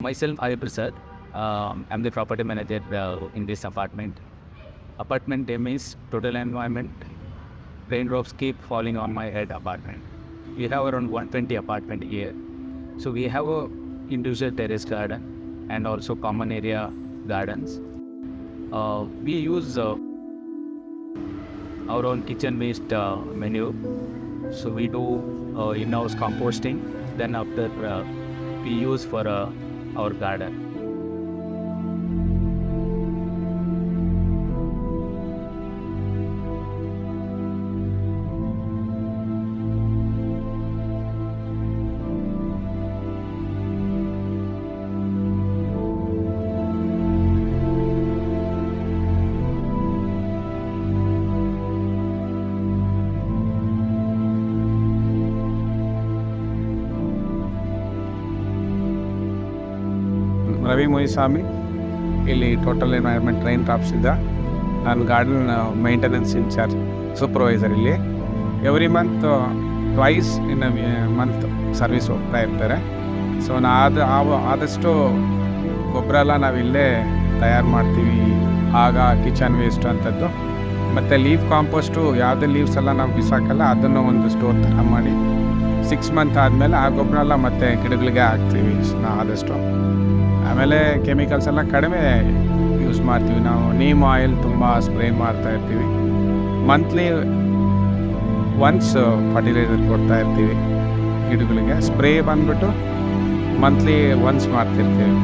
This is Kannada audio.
Myself, I Prasad. I'm the property manager in this apartment. Apartment name is Total Environment. Raindrops keep falling on my head apartment. We have around 120 apartment here. So we have a individual terrace garden and also common area gardens. We use our own kitchen waste menu. So we do in-house composting. Then after we use for our garden. Ravi Muniswamy ಇಲ್ಲಿ ಟೋಟಲ್ ಎನ್ವೈರ್ಮೆಂಟ್ ರೈನ್ಡ್ರಾಪ್ಸ್ ಇಂದ ನಾನು ಗಾರ್ಡನ್ ಮೇಂಟೆನೆನ್ಸ್ ಇನ್ಚಾರ್ಜ್ ಸೂಪರ್ವೈಸರ್ ಇಲ್ಲಿ ಎವ್ರಿ ಮಂತ್ ಟ್ವೈಸ್ ಇನ್ ಮಂತ್ ಸರ್ವಿಸ್ ಹೋಗ್ತಾ ಇರ್ತಾರೆ. ಸೊ ಆದಷ್ಟು ಗೊಬ್ಬರ ಎಲ್ಲ ನಾವಿಲ್ಲೇ ತಯಾರು ಮಾಡ್ತೀವಿ. ಆಗ ಕಿಚನ್ ವೇಸ್ಟ್ ಅಂಥದ್ದು ಮತ್ತು ಲೀಫ್ ಕಾಂಪೋಸ್ಟು ಯಾವುದೇ ಲೀವ್ಸ್ ಎಲ್ಲ ನಾವು ಬಿಸಾಕಲ್ಲ, ಅದನ್ನು ಒಂದು ಸ್ಟೋರ್ ಥರ ಮಾಡಿ 6 ಮಂತ್ ಆದಮೇಲೆ ಆ ಗೊಬ್ಬರ ಎಲ್ಲ ಮತ್ತೆ ಗಿಡಗಳಿಗೆ ಹಾಕ್ತೀವಿ ಆದಷ್ಟು. ಆಮೇಲೆ ಕೆಮಿಕಲ್ಸ್ ಎಲ್ಲ ಕಡಿಮೆ ಯೂಸ್ ಮಾಡ್ತೀವಿ. ನಾವು ನೀಮ್ ಆಯಿಲ್ ತುಂಬ ಸ್ಪ್ರೇ ಮಾಡ್ತಾ ಇರ್ತೀವಿ. ಮಂತ್ಲಿ ಒನ್ಸ್ ಫರ್ಟಿಲೈಸರ್ ಕೊಡ್ತಾ ಇರ್ತೀವಿ ಗಿಡಗಳಿಗೆ. ಸ್ಪ್ರೇ ಬಂದ್ಬಿಟ್ಟು ಮಂತ್ಲಿ ಒನ್ಸ್ ಮಾಡ್ತಿರ್ತೀವಿ.